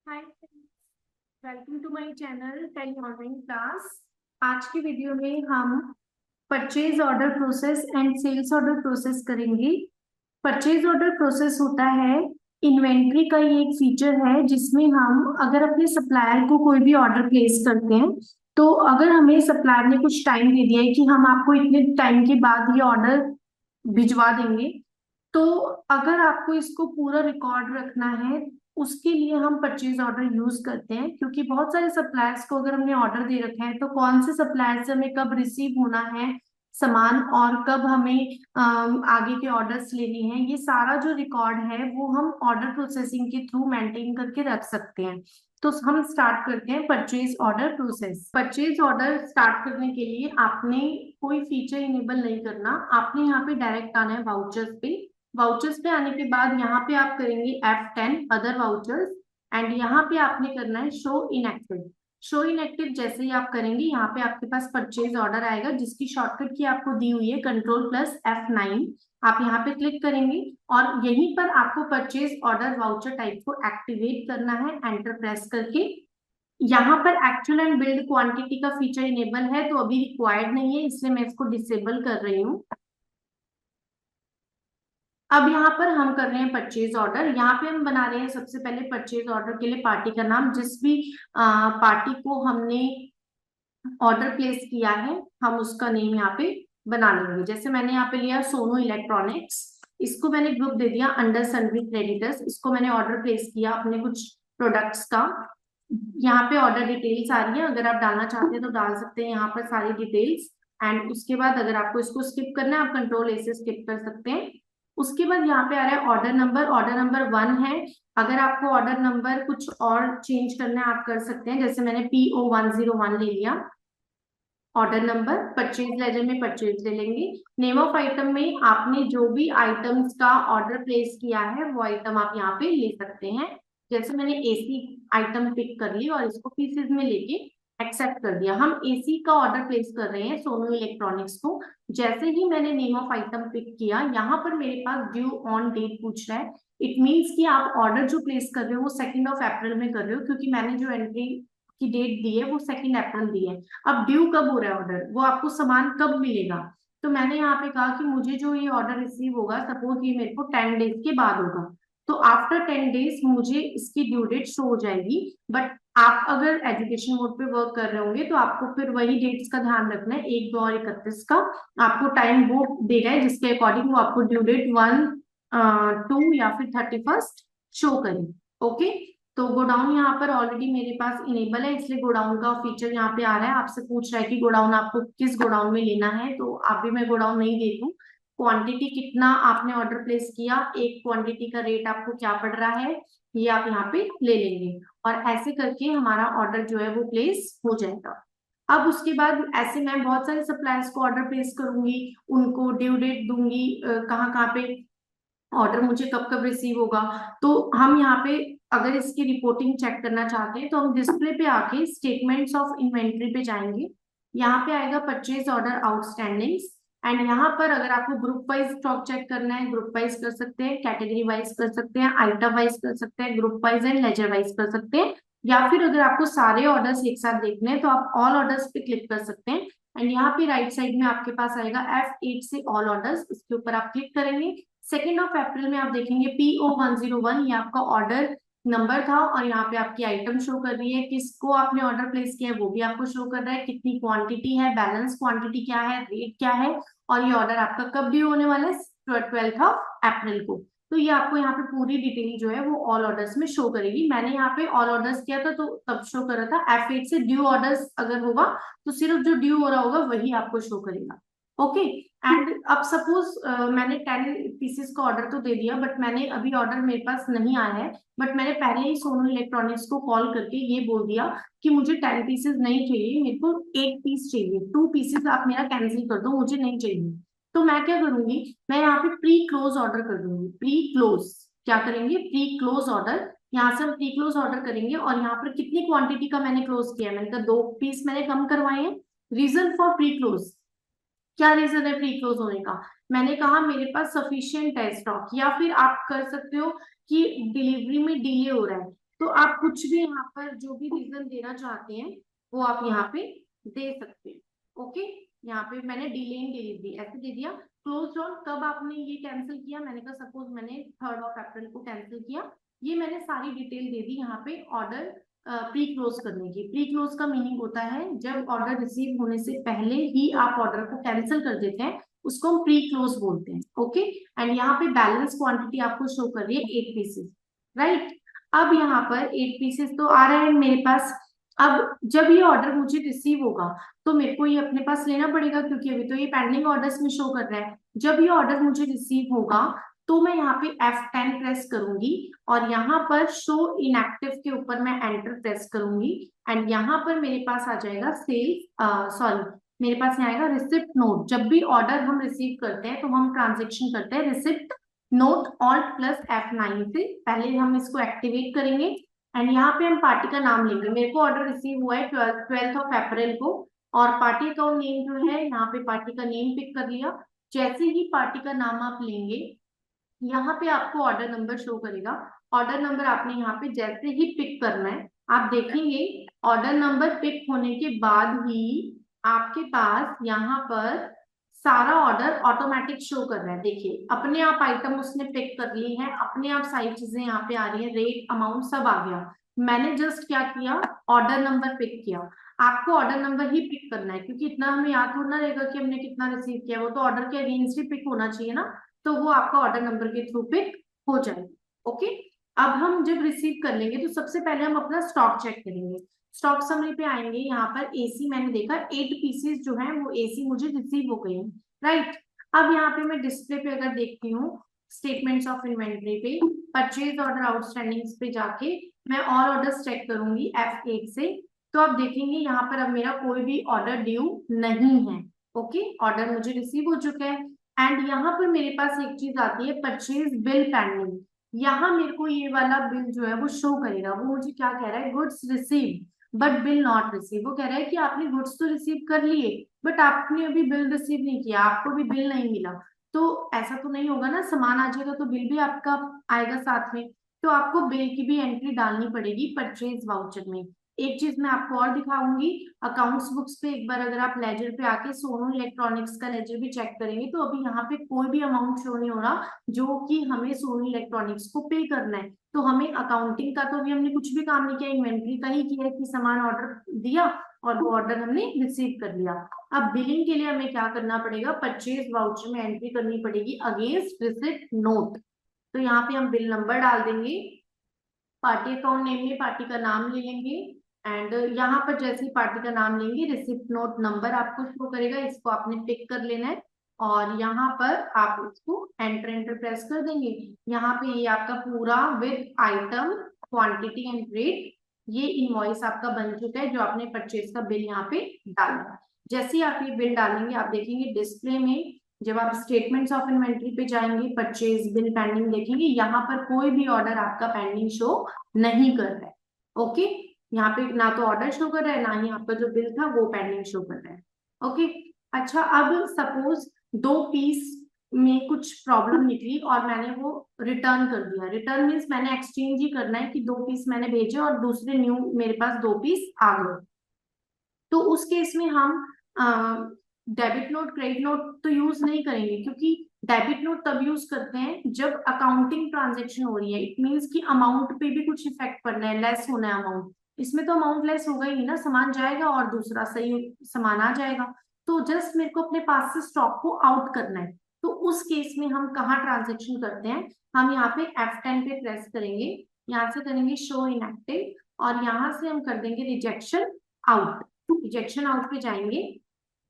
Hi, welcome to my channel tally online class. आज की video में हम purchase order process and sales order process करेंगे। Purchase order process होता है इन्वेंट्री का ही एक फीचर है जिसमें हम अगर अपने सप्लायर को कोई भी ऑर्डर प्लेस करते हैं तो अगर हमें सप्लायर ने कुछ टाइम दे दिया है कि हम आपको इतने टाइम के बाद ये ऑर्डर भिजवा देंगे, तो अगर आपको इसको पूरा रिकॉर्ड रखना है उसके लिए हम परचेज ऑर्डर यूज करते हैं। क्योंकि बहुत सारे सप्लायर्स को अगर हमने ऑर्डर दे रखा है तो कौन से सप्लायर से हमें कब रिसीव होना है सामान और कब हमें आगे के ऑर्डर्स लेने हैं, ये सारा जो रिकॉर्ड है वो हम ऑर्डर प्रोसेसिंग के थ्रू मेंटेन करके रख सकते हैं। तो हम स्टार्ट करते हैं purchase order process. Purchase order start करने के लिए आपने कोई फीचर इनेबल नहीं करना, आपने यहाँ पे डायरेक्ट आना है वाउचर्स पे। वाउचर्स पे आने के बाद यहाँ पे आप करेंगे F10 अदर वाउचर्स एंड यहाँ पे आपने करना है शो इनएक्टिव। शो इनएक्टिव जैसे ही आप करेंगे यहाँ पे आपके पास परचेज ऑर्डर आएगा जिसकी शॉर्टकट की आपको दी हुई है Ctrl+F9। आप यहाँ पे क्लिक करेंगे और यहीं पर आपको परचेज ऑर्डर वाउचर टाइप को एक्टिवेट करना है एंटर प्रेस करके। यहाँ पर एक्चुअल एंड बिल्ड क्वांटिटी का फीचर इनेबल है तो अभी रिक्वायर्ड नहीं है, इसलिए मैं इसको डिसेबल कर रही हूँ। अब यहाँ पर हम कर रहे हैं परचेज ऑर्डर। यहाँ पे हम बना रहे हैं सबसे पहले परचेज ऑर्डर के लिए पार्टी का नाम। जिस भी पार्टी को हमने ऑर्डर प्लेस किया है हम उसका नेम यहाँ पे बना लेंगे। जैसे मैंने यहाँ पे लिया सोनू इलेक्ट्रॉनिक्स, इसको मैंने ग्रुप दे दिया अंडर सन्ड्री क्रेडिटर्स। इसको मैंने ऑर्डर प्लेस किया अपने कुछ प्रोडक्ट्स का। यहाँ पे ऑर्डर डिटेल्स आ रही है, अगर आप डालना चाहते हैं तो डाल सकते हैं यहाँ पर सारी डिटेल्स। एंड उसके बाद अगर आपको इसको स्किप करना है आप Ctrl+A से स्किप कर सकते हैं। उसके बाद यहाँ पे आ रहा है ऑर्डर नंबर। ऑर्डर नंबर 1 है। अगर आपको ऑर्डर नंबर कुछ और चेंज करना है आप कर सकते हैं, जैसे मैंने PO101 ले लिया। ऑर्डर नंबर परचेज लेजर में परचेज ले लेंगे। नेम ऑफ आइटम में आपने जो भी आइटम्स का ऑर्डर प्लेस किया है वो आइटम आप यहाँ पे ले सकते हैं। जैसे मैंने एसी आइटम पिक कर ली और इसको पीसेज में लेके एक्सेप्ट कर दिया। हम एसी का ऑर्डर प्लेस कर रहे हैं सोनू इलेक्ट्रॉनिक्स को। जैसे ही मैंने नेम ऑफ आइटम पिक किया यहाँ पर मेरे पास ड्यू ऑन डेट पूछ रहा है। इट मीन्स कि आप ऑर्डर जो प्लेस कर रहे हो वो 2 अप्रैल में कर रहे हो, क्योंकि मैंने जो एंट्री की डेट दी है वो 2 अप्रैल दी है। अब ड्यू कब हो रहा है ऑर्डर, वो आपको सामान कब मिलेगा। तो मैंने यहाँ पे कहा कि मुझे जो ये ऑर्डर रिसीव होगा सपोज ये मेरे को 10 डेज के बाद होगा, तो आफ्टर 10 डेज मुझे इसकी ड्यू डेट शो हो जाएगी। बट आप अगर एजुकेशन मोड पे वर्क कर रहे होंगे तो आपको फिर वही डेट्स का ध्यान रखना है, 1, 2 और 31 का आपको टाइम वो दे रहा है जिसके अकॉर्डिंग वो आपको ड्यू डेट 1, 2 या फिर 31 शो करें। ओके, तो गोडाउन यहाँ पर ऑलरेडी मेरे पास इनेबल है इसलिए गोडाउन का फीचर यहाँ पे आ रहा है। आपसे पूछ रहा है कि गोडाउन आपको किस गोडाउन में लेना है, तो अभी मैं गोडाउन नहीं दे दूँ। क्वांटिटी कितना आपने ऑर्डर प्लेस किया, एक क्वांटिटी का रेट आपको क्या पड़ रहा है, ये आप यहाँ पे ले लेंगे और ऐसे करके हमारा ऑर्डर जो है वो प्लेस हो जाएगा। अब उसके बाद ऐसे मैं बहुत सारे सप्लायर्स को ऑर्डर प्लेस करूंगी, उनको ड्यू डेट दूंगी, कहाँ कहाँ पे ऑर्डर मुझे कब कब रिसीव होगा। तो हम यहाँ पे अगर इसकी रिपोर्टिंग चेक करना चाहते हैं तो हम डिस्प्ले पे आके स्टेटमेंट्स ऑफ इन्वेंट्री पे जाएंगे। यहाँ पे आएगा परचेज ऑर्डर आउटस्टैंडिंग्स एंड यहाँ पर अगर आपको ग्रुप वाइज स्टॉक चेक करना है ग्रुप वाइज कर सकते हैं, कैटेगरी वाइज कर सकते हैं, आइटम वाइज कर सकते हैं, group wise and ledger wise कर सकते हैं। या फिर अगर आपको सारे ऑर्डर्स एक साथ देखने हैं तो आप ऑल ऑर्डर्स पे क्लिक कर सकते हैं। एंड यहाँ पे राइट साइड में आपके पास आएगा F8 से ऑल ऑर्डर्स, इसके ऊपर आप क्लिक करेंगे। 2 अप्रैल में आप देखेंगे PO101 ये आपका ऑर्डर नंबर था और यहाँ पे आपकी आइटम शो कर रही है, किसको आपने ऑर्डर प्लेस किया है वो भी आपको शो कर रहा है, कितनी क्वांटिटी है, बैलेंस क्वांटिटी क्या है, रेट क्या है और ये ऑर्डर आपका कब ड्यू होने वाला है 12 अप्रैल को। तो ये आपको यहाँ पे पूरी डिटेल जो है वो ऑल ऑर्डर्स में शो करेगी। मैंने यहाँ पे ऑल ऑर्डर्स किया था तो तब शो कर रहा था। F8 से ड्यू ऑर्डर्स अगर होगा तो सिर्फ जो ड्यू हो रहा होगा वही आपको शो करेगा। ओके, एंड अब सपोज मैंने 10 पीसेस का ऑर्डर तो दे दिया बट मैंने अभी ऑर्डर मेरे पास नहीं आया है, बट मैंने पहले ही सोनू इलेक्ट्रॉनिक्स को कॉल करके ये बोल दिया कि मुझे 10 पीसेस नहीं चाहिए, मेरे को 1 पीस चाहिए, 2 पीसेस आप मेरा कैंसिल कर दो, मुझे नहीं चाहिए। तो मैं क्या करूंगी, मैं यहाँ पे प्री क्लोज ऑर्डर कर दूंगी। प्री क्लोज क्या करेंगे, प्री क्लोज ऑर्डर। यहाँ से हम प्री क्लोज ऑर्डर करेंगे और यहाँ पर कितनी क्वांटिटी का मैंने क्लोज किया है, मैंने कहा 2 पीस मैंने कम करवाए हैं। रीजन फॉर प्री क्लोज, क्या रीजन है प्री क्लोज होने का, मैंने कहा मेरे पास सफिशिएंट है स्टॉक, या फिर आप कर सकते हो कि डिलीवरी में डिले हो रहा है। तो आप कुछ भी यहाँ पर जो भी रीजन देना चाहते हैं वो आप यहाँ पे दे सकते हैं। ओके, यहाँ पे मैंने डिले इन डिलीवरी ऐसे दे दिया। क्लोज ऑन कब आपने ये कैंसिल किया, मैंने कहा सपोज मैंने 3 अप्रैल को कैंसिल किया, ये मैंने सारी डिटेल दे दी यहाँ पे ऑर्डर प्री क्लोज करने की। प्री क्लोज का मीनिंग होता है जब ऑर्डर रिसीव होने से पहले ही आप ऑर्डर को कैंसिल कर देते हैं, उसको हम प्री क्लोज बोलते हैं। ओके, एंड यहाँ पे बैलेंस क्वांटिटी आपको शो कर रही है 8 पीसेस, राइट। अब यहाँ पर 8 पीसेस तो आ रहे हैं मेरे पास। अब जब ये ऑर्डर मुझे रिसीव होगा तो मेरे को ये अपने पास लेना पड़ेगा, क्योंकि अभी तो ये पेंडिंग ऑर्डर्स में शो कर रहा है। जब ये ऑर्डर मुझे रिसीव होगा तो मैं यहाँ पे F10 प्रेस करूंगी और यहाँ पर शो इनएक्टिव के ऊपर मैं एंटर प्रेस करूंगी एंड यहाँ पर मेरे पास आ जाएगा सेल्स, सॉरी, मेरे पास यहाँ आएगा रिसिप्ट नोट। जब भी ऑर्डर हम रिसीव करते हैं तो हम ट्रांजेक्शन करते हैं receipt note alt plus F9 से। पहले हम इसको एक्टिवेट करेंगे एंड यहाँ पे हम पार्टी का नाम लेंगे। मेरे को ऑर्डर रिसीव हुआ है 12 अप्रैल को और पार्टी अकाउंट नेम जो है यहाँ पे पार्टी का नेम पिक कर लिया। जैसे ही पार्टी का नाम आप लेंगे यहाँ पे आपको ऑर्डर नंबर शो करेगा। ऑर्डर नंबर आपने यहाँ पे जैसे ही पिक करना है, आप देखेंगे ऑर्डर नंबर पिक होने के बाद ही आपके पास यहाँ पर सारा ऑर्डर ऑटोमेटिक शो कर रहा है। देखिए अपने आप आइटम उसने पिक कर ली है, अपने आप सारी चीजें यहाँ पे आ रही है, रेट अमाउंट सब आ गया। मैंने जस्ट क्या किया, ऑर्डर नंबर पिक किया। आपको ऑर्डर नंबर ही पिक करना है, क्योंकि इतना हमें याद थोड़ा रहेगा कि हमने कितना रिसीव किया, वो तो ऑर्डर के अगेंस्ट ही पिक होना चाहिए ना, तो वो आपका ऑर्डर नंबर के थ्रू पिक हो जाएगा। ओके, अब हम जब रिसीव कर लेंगे तो सबसे पहले हम अपना स्टॉक चेक करेंगे। स्टॉक समरी पे आएंगे, यहाँ पर एसी मैंने देखा 8 पीसेस जो है वो एसी मुझे रिसीव हो गए हैं, राइट। अब यहाँ पे मैं डिस्प्ले पे अगर देखती हूँ स्टेटमेंट्स ऑफ इन्वेंट्री पे परचेज ऑर्डर आउटस्टैंडिंग पे जाके मैं ऑल ऑर्डर्स चेक करूंगी F8 से, तो आप देखेंगे यहाँ पर अब मेरा कोई भी ऑर्डर ड्यू नहीं है। ओके, ऑर्डर मुझे रिसीव हो चुका है एंड यहाँ पर मेरे पास एक चीज आती है परचेज बिल पेंडिंग। यहाँ मेरे को ये वाला बिल जो है वो शो करेगा। वो मुझे क्या कह रहा है, goods receive but bill not receive. वो कह रहा है कि आपने गुड्स तो रिसीव कर लिए बट आपने अभी बिल रिसीव नहीं किया, आपको भी बिल नहीं मिला। तो ऐसा तो नहीं होगा ना, सामान आ जाएगा तो बिल भी आपका आएगा साथ में, तो आपको बिल की भी एंट्री डालनी पड़ेगी परचेज वाउचर में। एक चीज मैं आपको और दिखाऊंगी, अकाउंट्स बुक्स पे एक बार अगर आप लेजर पे आके सोनू इलेक्ट्रॉनिक्स का लेजर भी चेक करेंगे तो अभी यहाँ पे कोई भी अमाउंट शो नहीं हो रहा जो कि हमें सोनू इलेक्ट्रॉनिक्स को पे करना है। तो हमें अकाउंटिंग का तो अभी हमने कुछ भी काम नहीं किया, इन्वेंट्री का ही किया कि सामान ऑर्डर दिया और वो ऑर्डर हमने रिसीव कर लिया। अब बिलिंग के लिए हमें क्या करना पड़ेगा, परचेज वाउचर में एंट्री करनी पड़ेगी अगेंस्ट रिसिप्ट नोट। तो यहाँ पे हम बिल नंबर डाल देंगे, पार्टी अकाउंट नेम में पार्टी का नाम ले लेंगे एंड यहाँ पर जैसे ही पार्टी का नाम लेंगे रिसिप्ट नोट नंबर आपको शो करेगा, इसको आपने पिक कर लेना है और यहाँ पर आप इसको एंटर एंटर प्रेस कर देंगे। यहाँ पे ये आपका पूरा with item quantity and rate ये इनवॉइस आपका बन चुका है जो आपने परचेज का बिल यहाँ पे डाला। जैसे ही आप ये बिल डालेंगे आप देखेंगे डिस्प्ले में जब आप स्टेटमेंट्स ऑफ इन्वेंट्री पे जाएंगे परचेज बिल पेंडिंग देखेंगे, यहाँ पर कोई भी ऑर्डर आपका पेंडिंग शो नहीं कर रहा है। ओके, यहाँ पे ना तो ऑर्डर शो कर रहा है ना ही आपका जो बिल था वो पेंडिंग शो कर रहा है। ओके, अच्छा अब सपोज 2 पीस में कुछ प्रॉब्लम निकली और मैंने वो रिटर्न कर दिया। रिटर्न मीन्स मैंने एक्सचेंज ही करना है कि 2 पीस मैंने भेजे और दूसरे न्यू मेरे पास 2 पीस आ गए। तो उस केस में हम डेबिट नोट क्रेडिट नोट तो यूज नहीं करेंगे, क्योंकि डेबिट नोट तब यूज करते हैं जब अकाउंटिंग ट्रांजेक्शन हो रही है। इट मीन्स कि अमाउंट पे भी कुछ इफेक्ट पड़ना है, लेस होना है अमाउंट। इसमें तो अमाउंट लेस होगा ही नहीं ना, सामान जाएगा और दूसरा सही सामान आ जाएगा। तो जस्ट मेरे को अपने पास से स्टॉक को आउट करना है। तो उस केस में हम कहाँ ट्रांजेक्शन करते हैं, हम यहाँ पे F10 पे प्रेस करेंगे, यहाँ से करेंगे शो इनएक्टिव और यहाँ से हम कर देंगे रिजेक्शन आउट। रिजेक्शन आउट पे जाएंगे,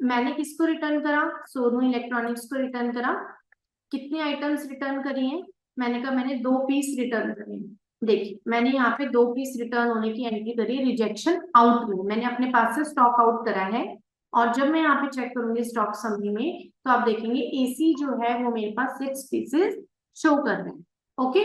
मैंने किसको रिटर्न करा, सोनू इलेक्ट्रॉनिक्स को रिटर्न करा। कितने आइटम्स रिटर्न करी हैं, मैंने कहा मैंने 2 पीस रिटर्न करे हैं। देखिए मैंने यहाँ पे 2 पीस रिटर्न होने की एंट्री करी है रिजेक्शन आउट में, मैंने अपने पास से स्टॉक आउट करा है। और जब मैं यहाँ पे चेक करूंगी स्टॉक समरी में तो आप देखेंगे एसी जो है वो मेरे पास 6 पीसेस शो कर रहे हैं। ओके,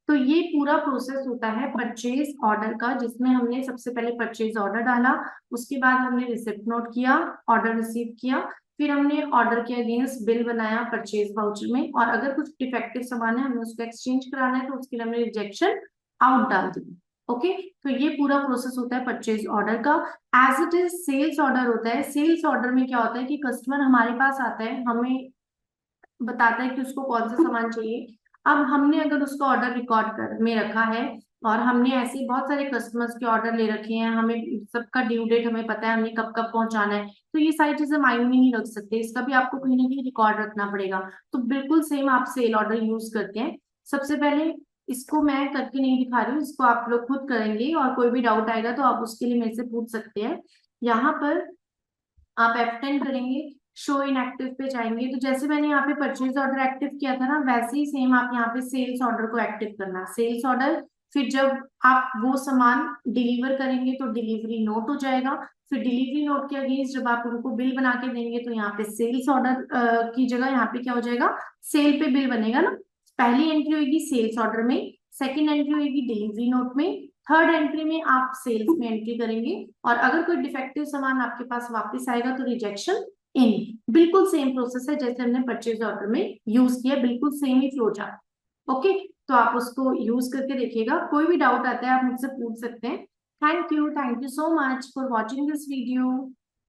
तो ये पूरा प्रोसेस होता है परचेज ऑर्डर का, जिसमें हमने सबसे पहले परचेज ऑर्डर डाला, उसके बाद हमने रिसिप्ट नोट किया, ऑर्डर रिसीव किया, फिर हमने ऑर्डर के अगेंस्ट बिल बनाया परचेज वाउचर में, और अगर कुछ डिफेक्टिव सामान है हमें उसको एक्सचेंज कराना है तो उसके लिए हमने रिजेक्शन आउट डाल दी। ओके, तो ये पूरा प्रोसेस होता है परचेज ऑर्डर का। As it is sales order होता है। सेल्स ऑर्डर में क्या होता है कि कस्टमर हमारे पास आता है, हमें बताता है कि उसको कौन सा सामान चाहिए। अब हमने अगर उसका ऑर्डर रिकॉर्ड कर में रखा है, और हमने ऐसे बहुत सारे कस्टमर्स के ऑर्डर ले रखे हैं, हमें सबका ड्यू डेट हमें पता है, हमें कब कब पहुंचाना है, तो ये सारी चीजें माइंड में नहीं रख सकते, इसका भी आपको कहीं ना कहीं रिकॉर्ड रखना पड़ेगा। तो बिल्कुल सेम आप सेल ऑर्डर यूज करते हैं। सबसे पहले इसको मैं करके नहीं दिखा रही हूँ, इसको आप लोग खुद करेंगे, और कोई भी डाउट आएगा तो आप उसके लिए मेरे से पूछ सकते हैं। यहाँ पर आप F10 करेंगे, शो इन एक्टिव पे जाएंगे, तो जैसे मैंने यहाँ पे परचेज ऑर्डर एक्टिव किया था ना, वैसे ही सेम आप यहाँ पे सेल्स ऑर्डर को एक्टिव करना। सेल्स ऑर्डर, फिर जब आप वो सामान डिलीवर करेंगे तो डिलीवरी नोट हो जाएगा। फिर डिलीवरी नोट के अगेंस्ट जब आप उनको बिल बना के देंगे तो यहाँ पे सेल्स ऑर्डर की जगह यहाँ पे क्या हो जाएगा, सेल पे बिल बनेगा ना। पहली एंट्री होगी सेल्स ऑर्डर में, सेकंड एंट्री होगी डिलीवरी नोट में, थर्ड एंट्री में आप सेल्स में एंट्री करेंगे। और अगर कोई डिफेक्टिव सामान आपके पास वापस आएगा तो रिजेक्शन इन। बिल्कुल सेम प्रोसेस है जैसे हमने परचेज ऑर्डर में यूज किया, बिल्कुल सेम ही फ्लो चार्ट। ओके, तो आप उसको यूज करके देखिएगा, कोई भी डाउट आता है आप मुझसे पूछ सकते हैं। Thank you so much for watching this video.